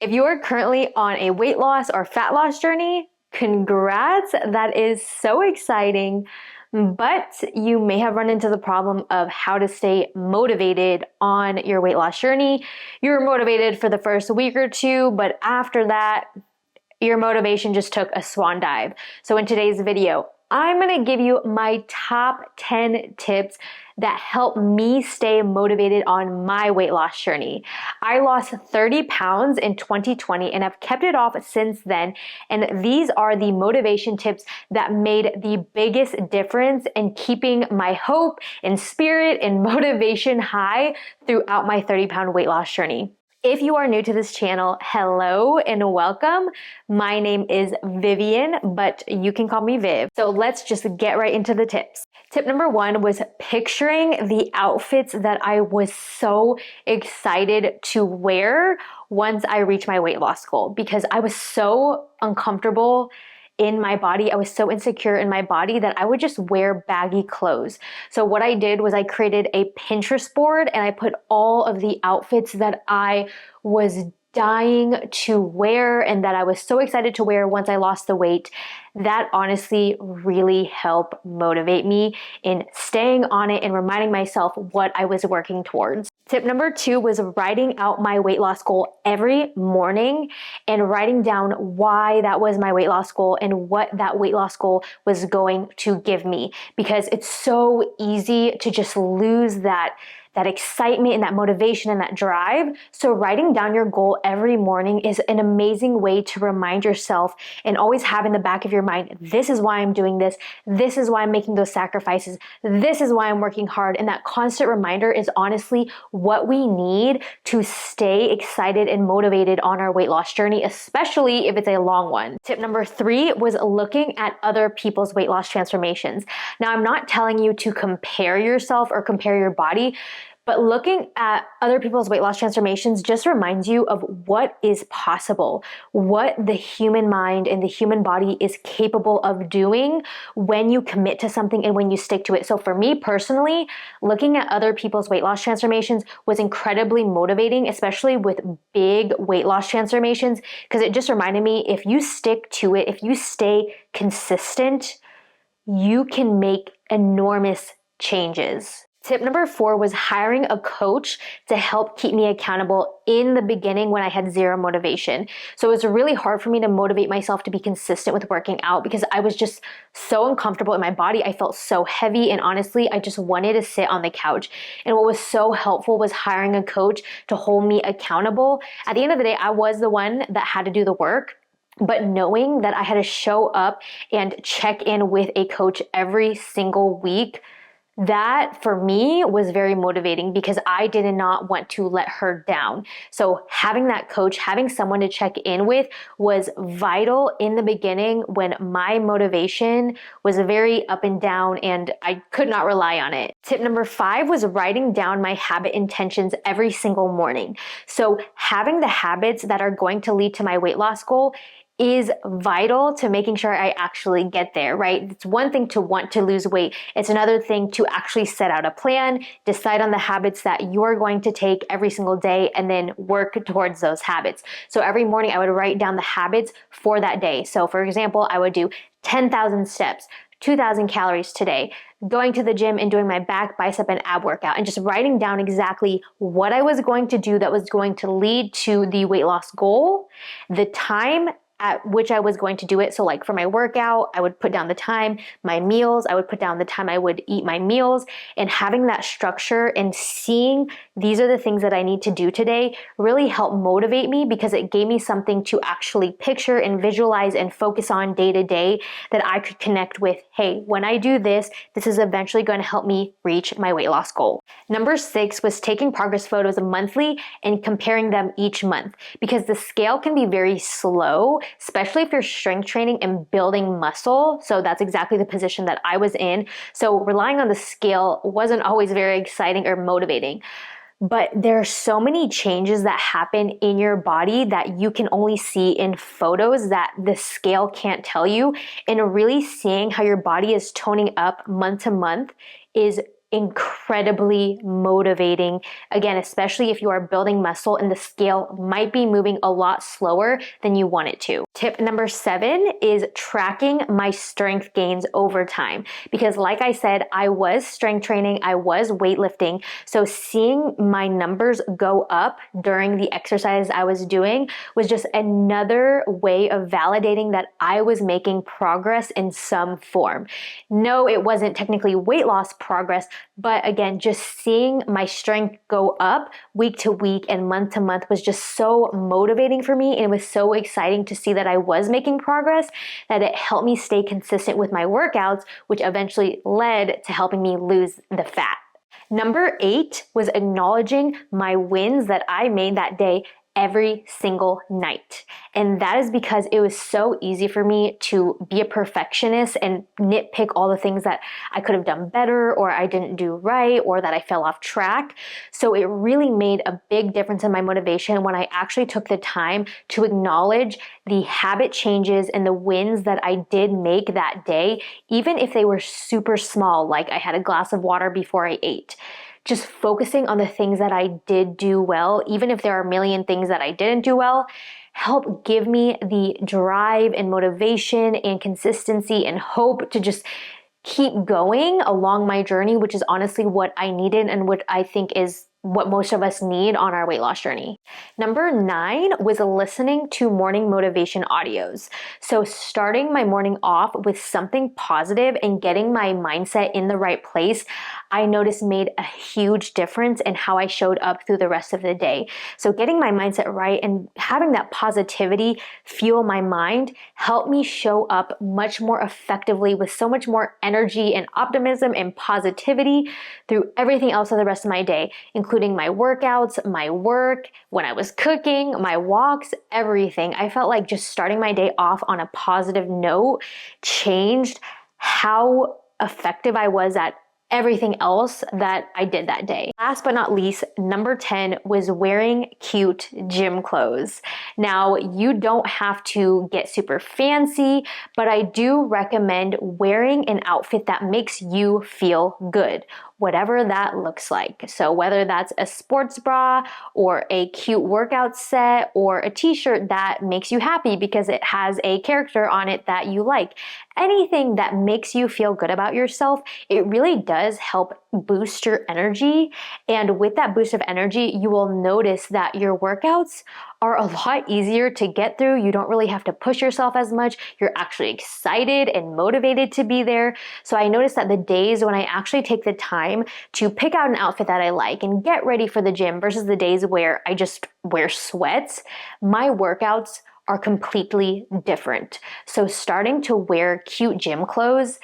If you are currently on a weight loss or fat loss journey, congrats, that is so exciting. But you may have run into the problem of how to stay motivated on your weight loss journey. You were motivated for the first week or two, but after that, your motivation just took a swan dive. So in today's video, I'm gonna give you my top 10 tips that help me stay motivated on my weight loss journey. I lost 30 pounds in 2020 and I've kept it off since then. And these are the motivation tips that made the biggest difference in keeping my hope and spirit and motivation high throughout my 30-pound weight loss journey. If you are new to this channel, hello and welcome. My name is Vivian, but you can call me Viv. So let's just get right into the tips. Tip number one was picturing the outfits that I was so excited to wear once I reached my weight loss goal, because I was so uncomfortable in my body. I was so insecure in my body that I would just wear baggy clothes. So what I did was I created a Pinterest board and I put all of the outfits that I was dying to wear and that I was so excited to wear once I lost the weight. That honestly really helped motivate me in staying on it and reminding myself what I was working towards. Tip number two was writing out my weight loss goal every morning and writing down why that was my weight loss goal and what that weight loss goal was going to give me. Because it's so easy to just lose that excitement and that motivation and that drive. So writing down your goal every morning is an amazing way to remind yourself and always have in the back of your mind, this is why I'm doing this. This is why I'm making those sacrifices. This is why I'm working hard. And that constant reminder is honestly what we need to stay excited and motivated on our weight loss journey, especially if it's a long one. Tip number three was looking at other people's weight loss transformations. Now, I'm not telling you to compare yourself or compare your body, but looking at other people's weight loss transformations just reminds you of what is possible, what the human mind and the human body is capable of doing when you commit to something and when you stick to it. So for me personally, looking at other people's weight loss transformations was incredibly motivating, especially with big weight loss transformations, because it just reminded me, if you stick to it, if you stay consistent, you can make enormous changes. Tip number four was hiring a coach to help keep me accountable in the beginning when I had zero motivation. So it was really hard for me to motivate myself to be consistent with working out because I was just so uncomfortable in my body. I felt so heavy, and honestly, I just wanted to sit on the couch. And what was so helpful was hiring a coach to hold me accountable. At the end of the day, I was the one that had to do the work. But knowing that I had to show up and check in with a coach every single week, that for me was very motivating because I did not want to let her down. So having that coach, having someone to check in with was vital in the beginning when my motivation was very up and down and I could not rely on it. Tip number five was writing down my habit intentions every single morning. So having the habits that are going to lead to my weight loss goal is vital to making sure I actually get there, right? It's one thing to want to lose weight. It's another thing to actually set out a plan, decide on the habits that you're going to take every single day, and then work towards those habits. So every morning I would write down the habits for that day. So for example, I would do 10,000 steps, 2,000 calories today, going to the gym and doing my back, bicep, and ab workout, and just writing down exactly what I was going to do that was going to lead to the weight loss goal, the time at which I was going to do it. So like for my workout, I would put down the time, my meals, I would put down the time I would eat my meals, and having that structure and seeing these are the things that I need to do today really helped motivate me because it gave me something to actually picture and visualize and focus on day to day that I could connect with. Hey, when I do this, this is eventually going to help me reach my weight loss goal. Number six was taking progress photos monthly and comparing them each month because the scale can be very slow, especially if you're strength training and building muscle. So that's exactly the position that I was in. So relying on the scale wasn't always very exciting or motivating. But there are so many changes that happen in your body that you can only see in photos that the scale can't tell you. And really seeing how your body is toning up month to month is incredibly motivating. Again, especially if you are building muscle and the scale might be moving a lot slower than you want it to. Tip number 7 is tracking my strength gains over time. Because like I said, I was strength training, I was weightlifting. So seeing my numbers go up during the exercise I was doing was just another way of validating that I was making progress in some form. No, it wasn't technically weight loss progress, but again, just seeing my strength go up week to week and month to month was just so motivating for me. And it was so exciting to see that I was making progress that it helped me stay consistent with my workouts, which eventually led to helping me lose the fat. Number 8 was acknowledging my wins that I made that day every single night. And that is because it was so easy for me to be a perfectionist and nitpick all the things that I could have done better or I didn't do right or that I fell off track. So it really made a big difference in my motivation when I actually took the time to acknowledge the habit changes and the wins that I did make that day, even if they were super small, like I had a glass of water before I ate. Just focusing on the things that I did do well, even if there are a million things that I didn't do well, help give me the drive and motivation and consistency and hope to just keep going along my journey, which is honestly what I needed and what I think is what most of us need on our weight loss journey. Number 9 was listening to morning motivation audios. So starting my morning off with something positive and getting my mindset in the right place, I noticed made a huge difference in how I showed up through the rest of the day. So getting my mindset right and having that positivity fuel my mind helped me show up much more effectively with so much more energy and optimism and positivity through everything else of the rest of my day, including my workouts, my work, when I was cooking, my walks, everything. I felt like just starting my day off on a positive note changed how effective I was at everything else that I did that day. Last but not least, number 10 was wearing cute gym clothes. Now, you don't have to get super fancy, but I do recommend wearing an outfit that makes you feel good, whatever that looks like. So whether that's a sports bra or a cute workout set or a t-shirt that makes you happy because it has a character on it that you like, anything that makes you feel good about yourself, it really does help boost your energy. And with that boost of energy, you will notice that your workouts are a lot easier to get through. You don't really have to push yourself as much. You're actually excited and motivated to be there. So I noticed that the days when I actually take the time to pick out an outfit that I like and get ready for the gym versus the days where I just wear sweats, my workouts are completely different. So starting to wear cute gym clothes,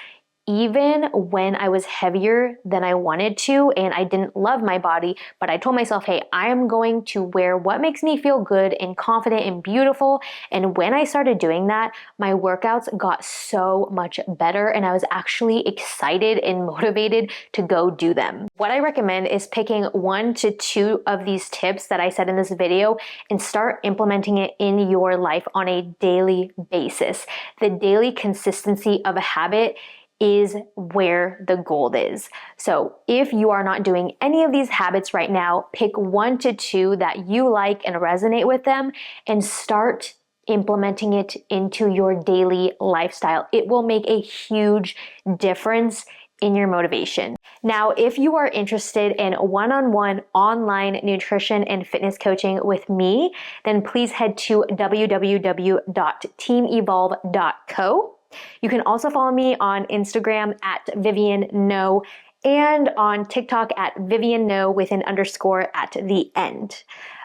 even when I was heavier than I wanted to and I didn't love my body, but I told myself, hey, I am going to wear what makes me feel good and confident and beautiful. And when I started doing that, my workouts got so much better and I was actually excited and motivated to go do them. What I recommend is picking 1 to 2 of these tips that I said in this video and start implementing it in your life on a daily basis. The daily consistency of a habit is where the gold is. So if you are not doing any of these habits right now, pick 1 to 2 that you like and resonate with them and start implementing it into your daily lifestyle. It will make a huge difference in your motivation. Now, if you are interested in one-on-one online nutrition and fitness coaching with me, then please head to www.teamevolve.co. You can also follow me on Instagram at Vivian No and on TikTok at Vivian No with an underscore at the end.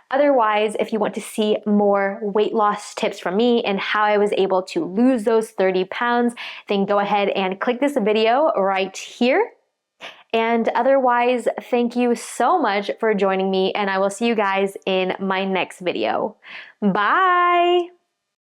Otherwise, if you want to see more weight loss tips from me and how I was able to lose those 30 pounds, then go ahead and click this video right here. And otherwise, thank you so much for joining me, and I will see you guys in my next video. Bye!